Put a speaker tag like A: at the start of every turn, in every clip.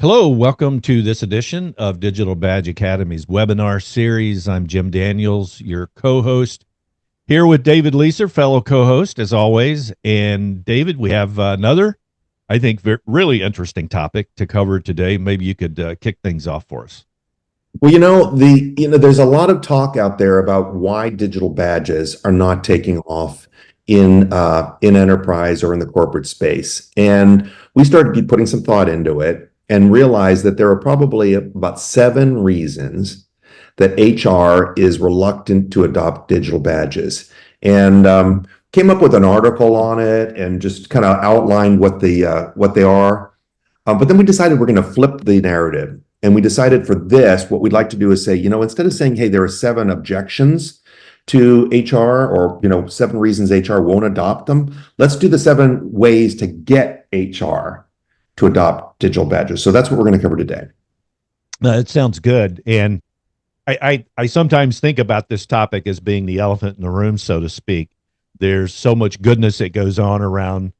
A: Hello, welcome to this edition of Digital Badge Academy's webinar series. I'm Jim Daniels, your co-host, here with David Leaser, fellow co-host as always. And David, we have another, I think, really interesting topic to cover today. Maybe you could kick things off for us.
B: Well, there's a lot of talk out there about why digital badges are not taking off in enterprise or in the corporate space. And we started putting some thought into it and realized that there are probably about 7 reasons that HR is reluctant to adopt digital badges. And came up with an article on it and just kind of outlined what they are. But then we decided we're going to flip the narrative. And we decided for this, what we'd like to do is say, instead of saying, hey, there are 7 objections to HR or, 7 reasons HR won't adopt them, let's do the 7 ways to get HR to adopt digital badges. So that's what we're going to cover today.
A: That sounds good. And I sometimes think about this topic as being the elephant in the room, so to speak. There's so much goodness that goes on around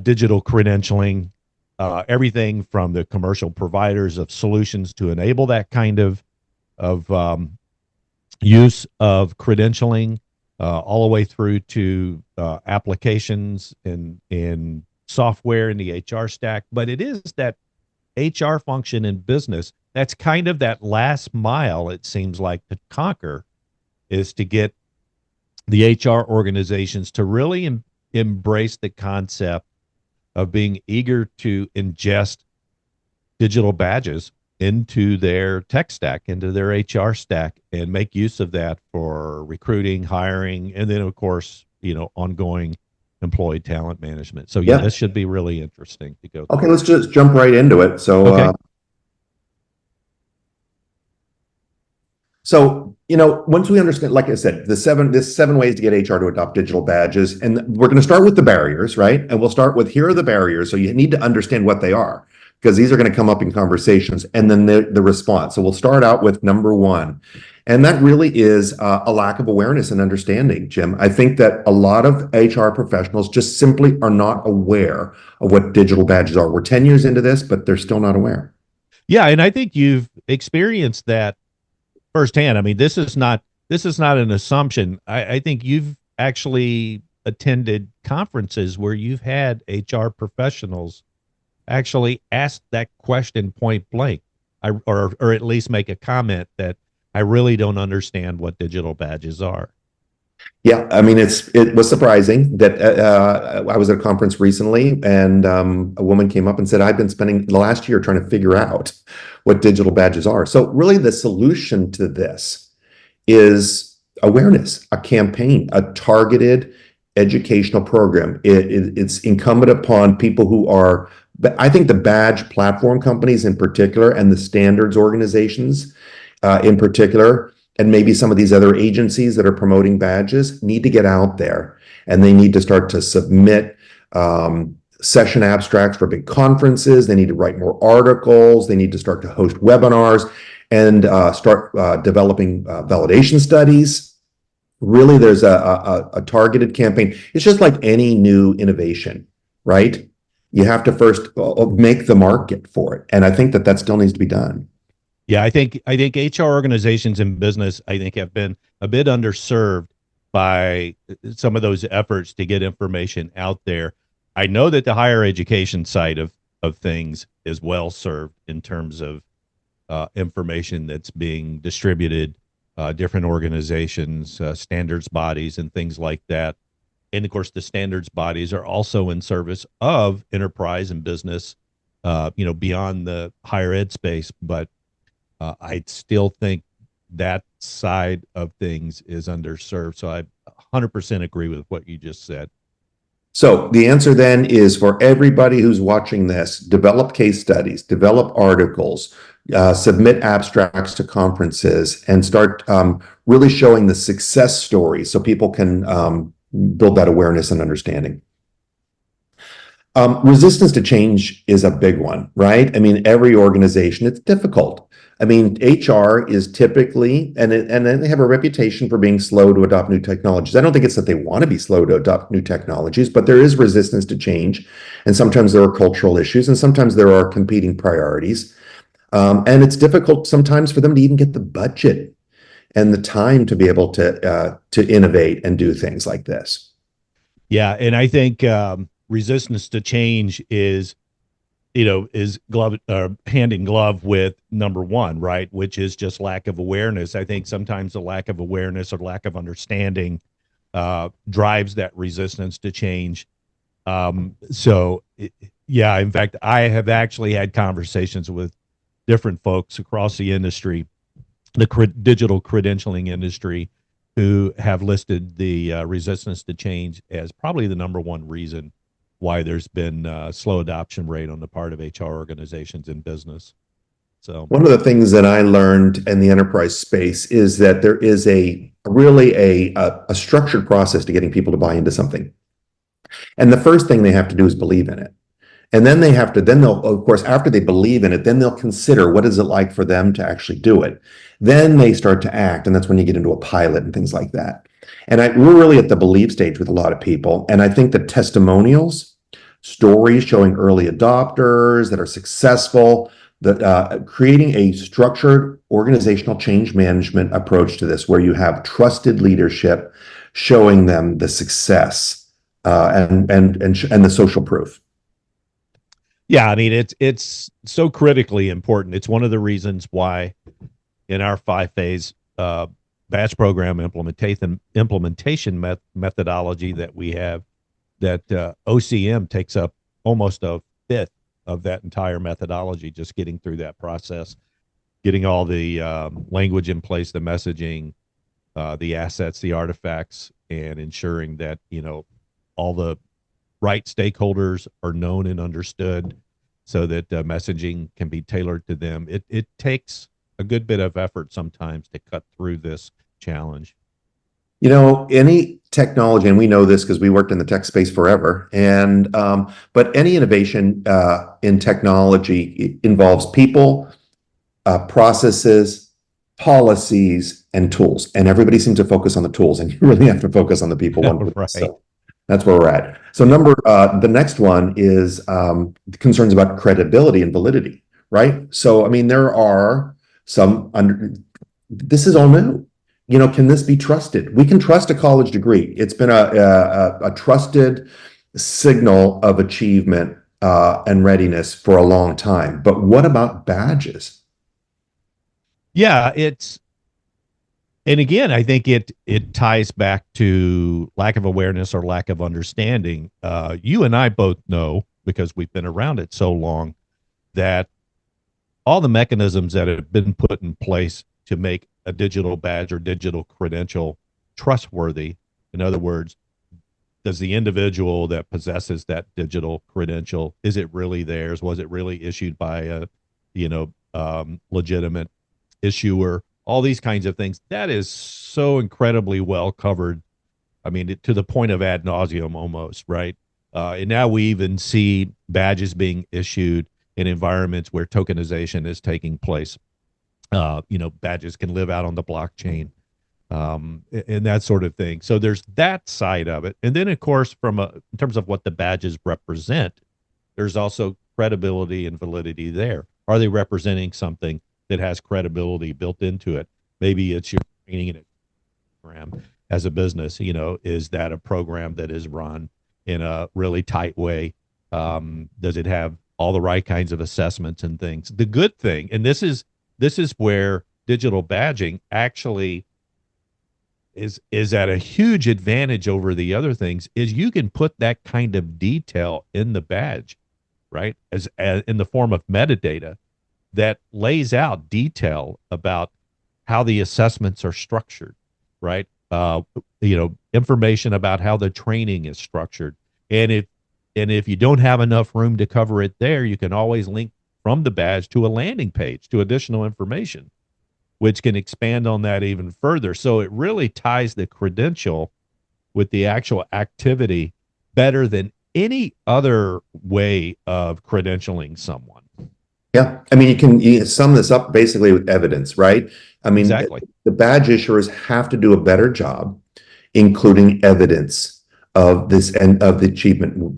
A: digital credentialing. Everything from the commercial providers of solutions to enable that kind of use of credentialing, all the way through to applications and software in the HR stack. But it is that HR function in business that's kind of that last mile, it seems like, to conquer, is to get the HR organizations to really embrace the concept of being eager to ingest digital badges into their tech stack, into their HR stack, and make use of that for recruiting, hiring, and then, of course, ongoing employee talent management. So, this should be really interesting to go through.
B: Okay, let's just jump right into it. So,
A: okay.
B: Once we understand, like I said, there's 7 ways to get HR to adopt digital badges, and we're going to start with the barriers, right? And we'll start with, here are the barriers. So you need to understand what they are, because these are going to come up in conversations, and then the response. So we'll start out with number 1, and that really is a lack of awareness and understanding, Jim. I think that a lot of HR professionals just simply are not aware of what digital badges are. We're 10 years into this, but they're still not aware.
A: Yeah, and I think you've experienced that firsthand. I mean, this is not an assumption. I think you've actually attended conferences where you've had HR professionals actually ask that question point blank, or at least make a comment that I really don't understand what digital badges are.
B: Yeah, I mean, it was surprising that I was at a conference recently, and a woman came up and said, I've been spending the last year trying to figure out what digital badges are. So really the solution to this is awareness, a campaign, a targeted educational program. It's incumbent upon people who are, I think the badge platform companies in particular, and the standards organizations in particular, and maybe some of these other agencies that are promoting badges, need to get out there, and they need to start to submit session abstracts for big conferences. They need to write more articles. They need to start to host webinars and start developing validation studies. Really, there's a targeted campaign. It's just like any new innovation, right? You have to first make the market for it, and I think that still needs to be done.
A: Yeah, I think HR organizations in business, I think, have been a bit underserved by some of those efforts to get information out there. I know that the higher education side of things is well served in terms of information that's being distributed, different organizations, standards bodies, and things like that. And of course, the standards bodies are also in service of enterprise and business, beyond the higher ed space. But I still think that side of things is underserved. So I 100% agree with what you just said.
B: So the answer then is, for everybody who's watching this, develop case studies, develop articles, submit abstracts to conferences, and start really showing the success stories so people can build that awareness and understanding. Resistance to change is a big one, right? I mean, every organization, it's difficult. I mean, HR is typically, and then they have a reputation for being slow to adopt new technologies. I don't think it's that they want to be slow to adopt new technologies, but there is resistance to change. And sometimes there are cultural issues, and sometimes there are competing priorities. And it's difficult sometimes for them to even get the budget and the time to be able to innovate and do things like this.
A: Yeah, and I think resistance to change is, is glove hand in glove with number one, right? Which is just lack of awareness. I think sometimes the lack of awareness or lack of understanding drives that resistance to change. Yeah, in fact, I have actually had conversations with different folks across the industry, the digital credentialing industry, who have listed the resistance to change as probably the number one reason why there's been slow adoption rate on the part of HR organizations in business. So,
B: One of the things that I learned in the enterprise space is that there is a really a structured process to getting people to buy into something. And the first thing they have to do is believe in it. And then then they'll, of course, after they believe in it, then they'll consider what is it like for them to actually do it. Then they start to act. And that's when you get into a pilot and things like that. And we're really at the believe stage with a lot of people. And I think the testimonials, stories showing early adopters that are successful, that creating a structured organizational change management approach to this, where you have trusted leadership showing them the success and the social proof.
A: yeah, I mean it's so critically important. It's one of the reasons why in our 5 phase batch program implementation methodology that we have, that OCM takes up almost a fifth of that entire methodology, just getting through that process, getting all the language in place, the messaging, the assets, the artifacts, and ensuring that all the right stakeholders are known and understood, so that messaging can be tailored to them. It takes a good bit of effort sometimes to cut through this challenge.
B: Any technology, and we know this because we worked in the tech space forever, and but any innovation in technology involves people, processes, policies, and tools. And everybody seems to focus on the tools, and you really have to focus on the people one.
A: Right.
B: So that's where we're at. So the next one is concerns about credibility and validity, right? So, I mean, there are this is all new. Can this be trusted? We can trust a college degree. It's been a trusted signal of achievement and readiness for a long time. But what about badges?
A: Yeah, and again, I think it ties back to lack of awareness or lack of understanding. You and I both know, because we've been around it so long, that all the mechanisms that have been put in place to make a digital badge or digital credential trustworthy, in other words, does the individual that possesses that digital credential, is it really theirs? Was it really issued by a legitimate issuer? All these kinds of things, that is so incredibly well covered. I mean, to the point of ad nauseum almost, right? And now we even see badges being issued in environments where tokenization is taking place. Badges can live out on the blockchain, and that sort of thing. So there's that side of it. And then, of course, in terms of what the badges represent, there's also credibility and validity there. Are they representing something that has credibility built into it? Maybe it's your training in a program as a business. Is that a program that is run in a really tight way? Does it have all the right kinds of assessments and things? The good thing, and this is where digital badging actually is at a huge advantage over the other things, is you can put that kind of detail in the badge, right? As in the form of metadata that lays out detail about how the assessments are structured, right? Information about how the training is structured. And if you don't have enough room to cover it there, you can always link from the badge to a landing page to additional information, which can expand on that even further. So it really ties the credential with the actual activity better than any other way of credentialing someone.
B: Yeah, I mean, you sum this up basically with evidence, right? I mean,
A: Exactly.
B: the badge issuers have to do a better job, including evidence of this and of the achievement. What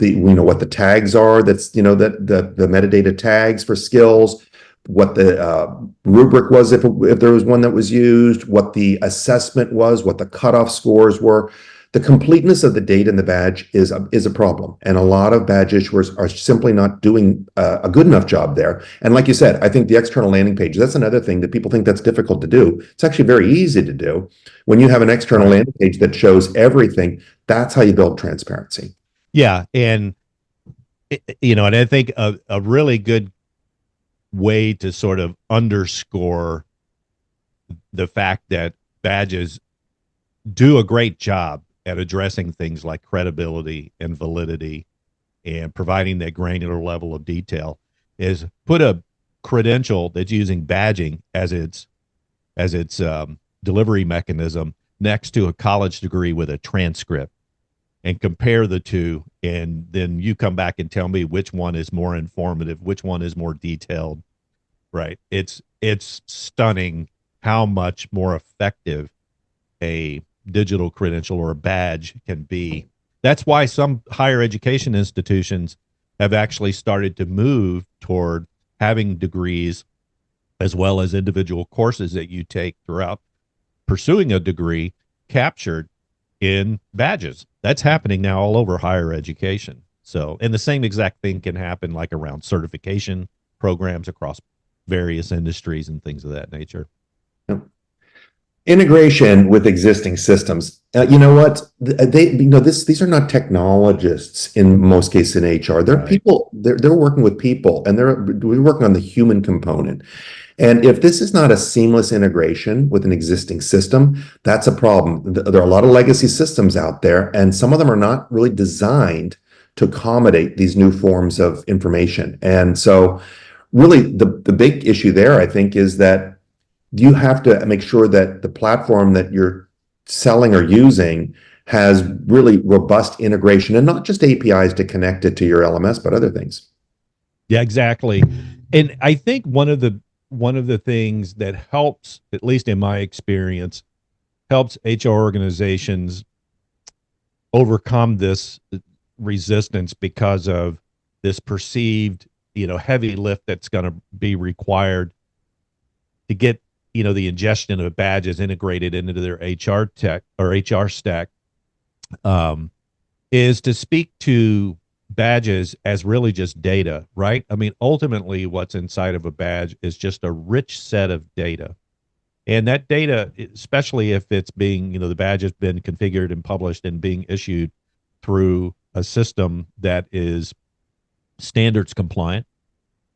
B: the tags are. That's that the metadata tags for skills, what the rubric was if there was one that was used, what the assessment was, what the cutoff scores were. The completeness of the data in the badge is a problem, and a lot of badge issuers are simply not doing a good enough job there. And like you said, I think the external landing page, that's another thing that people think that's difficult to do. It's actually very easy to do. When you have an external
A: Right.
B: landing page that shows everything, that's how you build transparency.
A: Yeah. And, and I think a really good way to sort of underscore the fact that badges do a great job at addressing things like credibility and validity and providing that granular level of detail is put a credential that's using badging as its delivery mechanism next to a college degree with a transcript and compare the two, and then you come back and tell me which one is more informative, which one is more detailed. Right. It's stunning how much more effective a digital credential or a badge can be. That's why some higher education institutions have actually started to move toward having degrees as well as individual courses that you take throughout pursuing a degree captured in badges. That's happening now all over higher education. So, and the same exact thing can happen like around certification programs across various industries and things of that nature.
B: Integration with existing systems. You know what? These are not technologists in most cases in HR. They're
A: Right.
B: people. They're working with people, and we're working on the human component. And if this is not a seamless integration with an existing system, that's a problem. There are a lot of legacy systems out there, and some of them are not really designed to accommodate these new forms of information. And so, really, the big issue there, I think, is that you have to make sure that the platform that you're selling or using has really robust integration and not just APIs to connect it to your LMS, but other things.
A: Yeah, exactly. And I think one of the things that helps, at least in my experience, helps HR organizations overcome this resistance because of this perceived, heavy lift that's going to be required to get, the ingestion of badges integrated into their HR tech or HR stack, um, is to speak to badges as really just data, right? I mean, ultimately, what's inside of a badge is just a rich set of data. And that data, especially if it's being, the badge has been configured and published and being issued through a system that is standards compliant,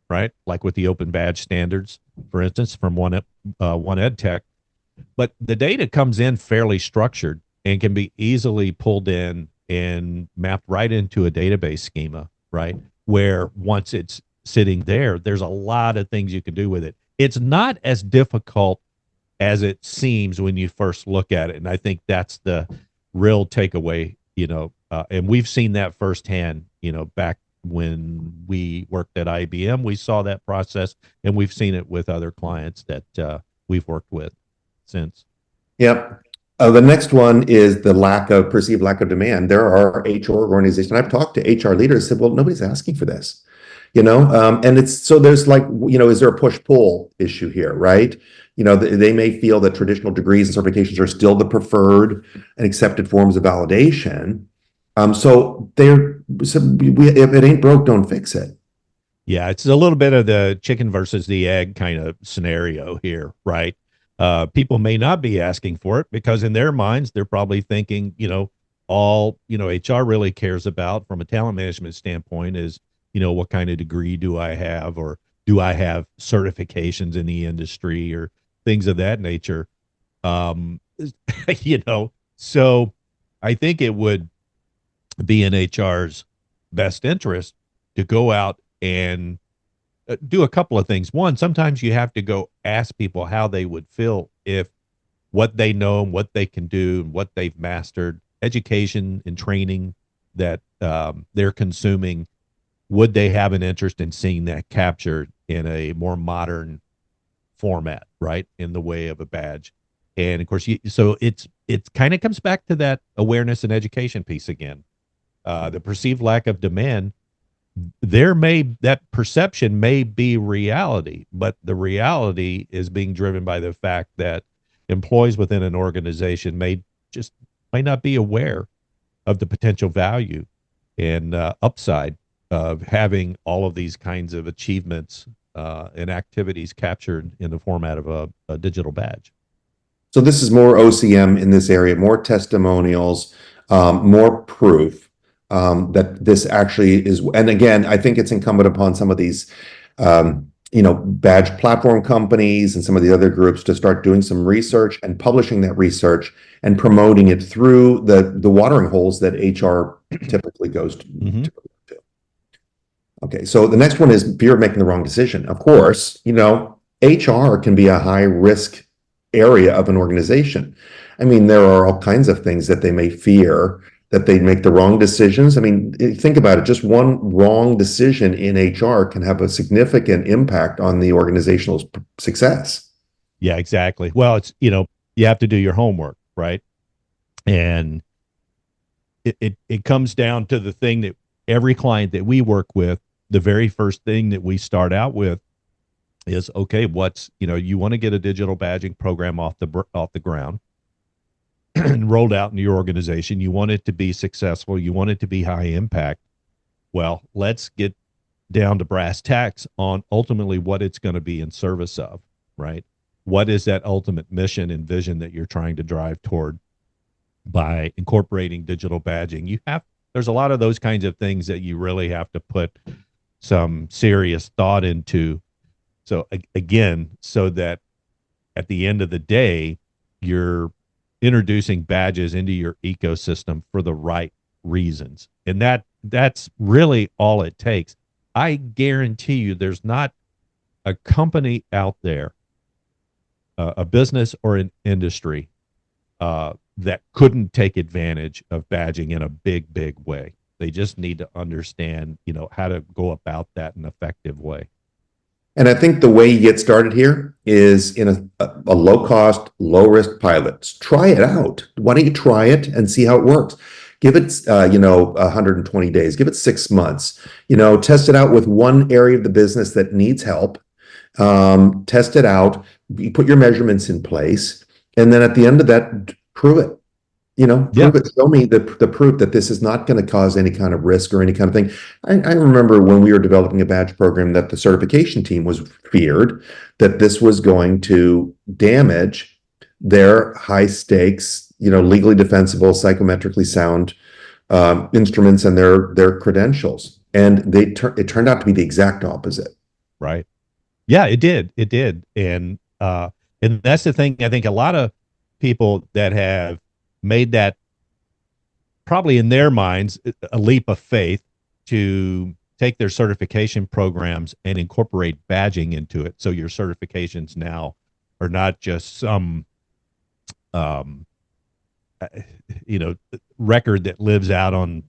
A: right? Like with the open badge standards, for instance, from one ed tech. But the data comes in fairly structured and can be easily pulled in and mapped right into a database schema, right? Where once it's sitting there, there's a lot of things you can do with it. It's not as difficult as it seems when you first look at it. And I think that's the real takeaway, and we've seen that firsthand, back when we worked at IBM, we saw that process, and we've seen it with other clients that we've worked with since.
B: Yep. The next one is the perceived lack of demand. There are HR organizations. I've talked to HR leaders, said, well, nobody's asking for this, and it's so there's like, is there a push-pull issue here, right? They may feel that traditional degrees and certifications are still the preferred and accepted forms of validation. If it ain't broke, don't fix it.
A: Yeah, it's a little bit of the chicken versus the egg kind of scenario here, right? People may not be asking for it because in their minds, they're probably thinking, all, HR really cares about from a talent management standpoint is, what kind of degree do I have, or do I have certifications in the industry or things of that nature? Um, so I think it would be in HR's best interest to go out and do a couple of things. One, sometimes you have to go ask people how they would feel if what they know and what they can do and what they've mastered, education and training that they're consuming, would they have an interest in seeing that captured in a more modern format, right? In the way of a badge. And of course, so it kind of comes back to that awareness and education piece again. The perceived lack of demand, that perception may be reality, but the reality is being driven by the fact that employees within an organization just might not be aware of the potential value and upside of having all of these kinds of achievements and activities captured in the format of a digital badge.
B: So this is more OCM in this area, more testimonials, more proof that this actually is. And again, I think it's incumbent upon some of these, badge platform companies and some of the other groups to start doing some research and publishing that research and promoting it through the watering holes that HR typically goes to.
A: Mm-hmm.
B: Okay, so the next one is fear of making the wrong decision. Of course, HR can be a high risk area of an organization. I mean, there are all kinds of things that they may fear that they make the wrong decisions. I mean, think about it. Just one wrong decision in HR can have a significant impact on the organizational success.
A: Yeah, exactly. Well, it's, you have to do your homework, right? And it comes down to the thing that every client that we work with, the very first thing that we start out with is, okay, you want to get a digital badging program off the ground and rolled out in your organization. You want it to be successful. You want it to be high impact. Well, let's get down to brass tacks on ultimately what it's going to be in service of, right? What is that ultimate mission and vision that you're trying to drive toward by incorporating digital badging? There's a lot of those kinds of things that you really have to put some serious thought into. So again, so that at the end of the day, you're introducing badges into your ecosystem for the right reasons. And that's really all it takes. I guarantee you there's not a company out there, a business or an industry that couldn't take advantage of badging in a big, big way. They just need to understand, how to go about that in an effective way.
B: And I think the way you get started here is in a low-cost, low-risk pilot. Try it out. Why don't you try it and see how it works? Give it, 120 days. Give it 6 months. Test it out with one area of the business that needs help. Test it out. You put your measurements in place, and then at the end of that, prove it. Prove it. Show me the proof that this is not going to cause any kind of risk or any kind of thing. I remember when we were developing a badge program that the certification team was feared that this was going to damage their high stakes, legally defensible, psychometrically sound instruments and their credentials. And it turned out to be the exact opposite.
A: Right. Yeah, it did. It did. And that's the thing. I think a lot of people that have made that, probably in their minds, a leap of faith to take their certification programs and incorporate badging into it. So your certifications now are not just some, record that lives out on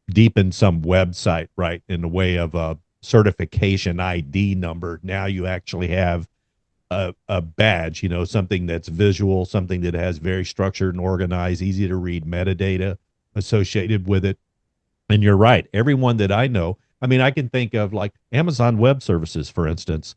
A: deep in some website, right? In the way of a certification ID number. Now you actually have a badge, something that's visual, something that has very structured and organized, easy to read metadata associated with it. And you're right. Everyone that I know, I can think of like Amazon Web Services, for instance,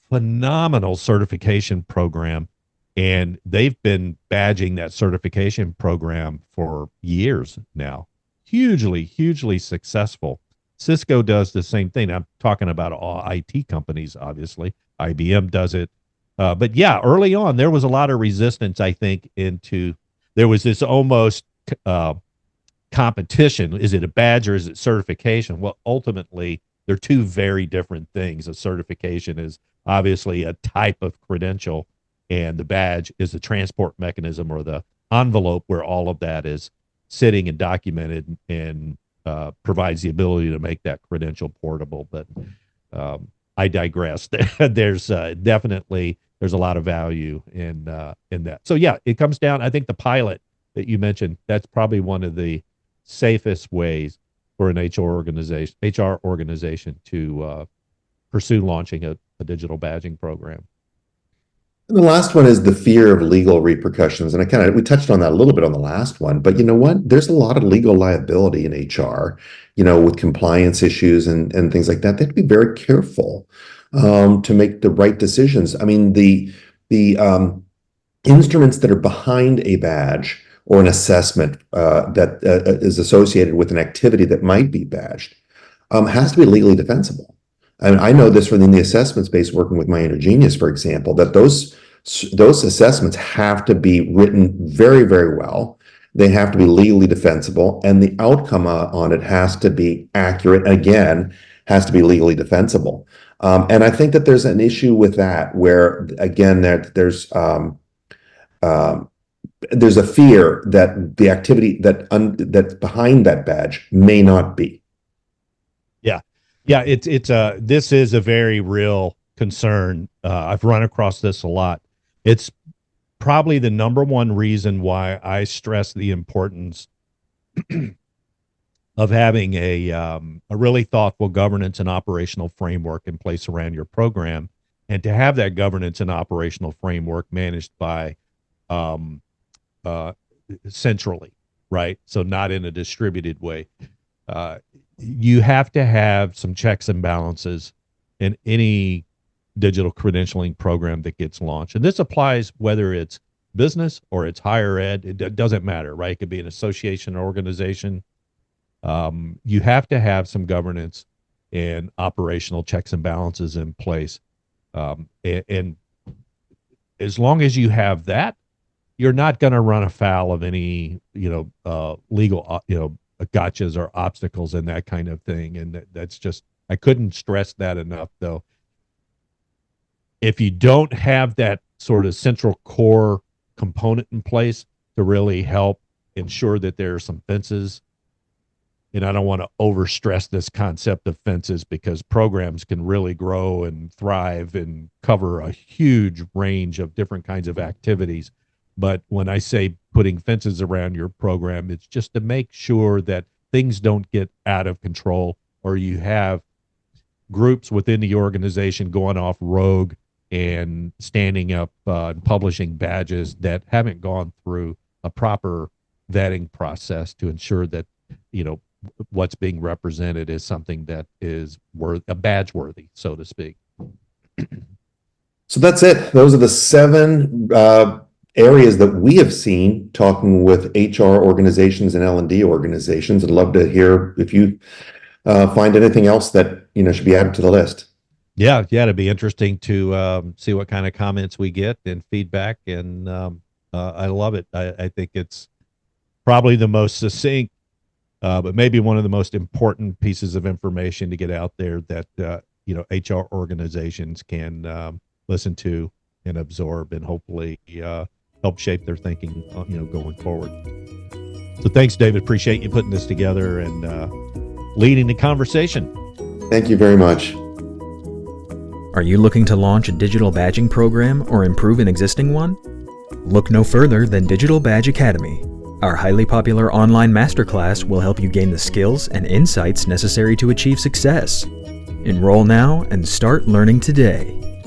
A: phenomenal certification program. And they've been badging that certification program for years now. Hugely, hugely successful. Cisco does the same thing. I'm talking about all IT companies, obviously. IBM does it. But yeah, early on, there was a lot of resistance, I think, there was this almost competition. Is it a badge or is it certification? Well, ultimately, they're two very different things. A certification is obviously a type of credential, and the badge is the transport mechanism or the envelope where all of that is sitting and documented and provides the ability to make that credential portable. But I digress. There's there's a lot of value in that. So yeah, it comes down. I think the pilot that you mentioned, that's probably one of the safest ways for an HR organization to pursue launching a digital badging program.
B: And the last one is the fear of legal repercussions. And we touched on that a little bit on the last one, but you know what? There's a lot of legal liability in HR, with compliance issues and things like that. They have to be very careful to make the right decisions. I mean, the instruments that are behind a badge or an assessment that is associated with an activity that might be badged has to be legally defensible. I mean, I know this from the assessment space, working with my InterGenius, for example, that those assessments have to be written very, very well. They have to be legally defensible, and the outcome on it has to be accurate. Again, has to be legally defensible. And I think that there's an issue with that, where again, there's a fear that the activity that's behind that badge may not be.
A: Yeah, this is a very real concern. I've run across this a lot. It's probably the number one reason why I stress the importance of having a really thoughtful governance and operational framework in place around your program, and to have that governance and operational framework managed by centrally, right? So not in a distributed way. You have to have some checks and balances in any digital credentialing program that gets launched. And this applies whether it's business or it's higher ed. It doesn't matter, right? It could be an association or organization. You have to have some governance and operational checks and balances in place. And as long as you have that, you're not going to run afoul of any, legal, gotchas or obstacles and that kind of thing. And that's just, I couldn't stress that enough, though. If you don't have that sort of central core component in place to really help ensure that there are some fences, and I don't want to overstress this concept of fences, because programs can really grow and thrive and cover a huge range of different kinds of activities. But when I say putting fences around your program, it's just to make sure that things don't get out of control, or you have groups within the organization going off rogue and standing up and publishing badges that haven't gone through a proper vetting process to ensure that, what's being represented is something that is badge worthy, so to speak.
B: So that's it. Those are the 7 areas that we have seen talking with HR organizations and L&D organizations. I'd love to hear if you find anything else that should be added to the list.
A: Yeah, it'd be interesting to see what kind of comments we get and feedback, and I love it. I think it's probably the most succinct, but maybe one of the most important pieces of information to get out there that HR organizations can listen to and absorb, and hopefully help shape their thinking, going forward. So thanks, David. Appreciate you putting this together and leading the conversation.
B: Thank you very much.
C: Are you looking to launch a digital badging program or improve an existing one? Look no further than Digital Badge Academy. Our highly popular online masterclass will help you gain the skills and insights necessary to achieve success. Enroll now and start learning today.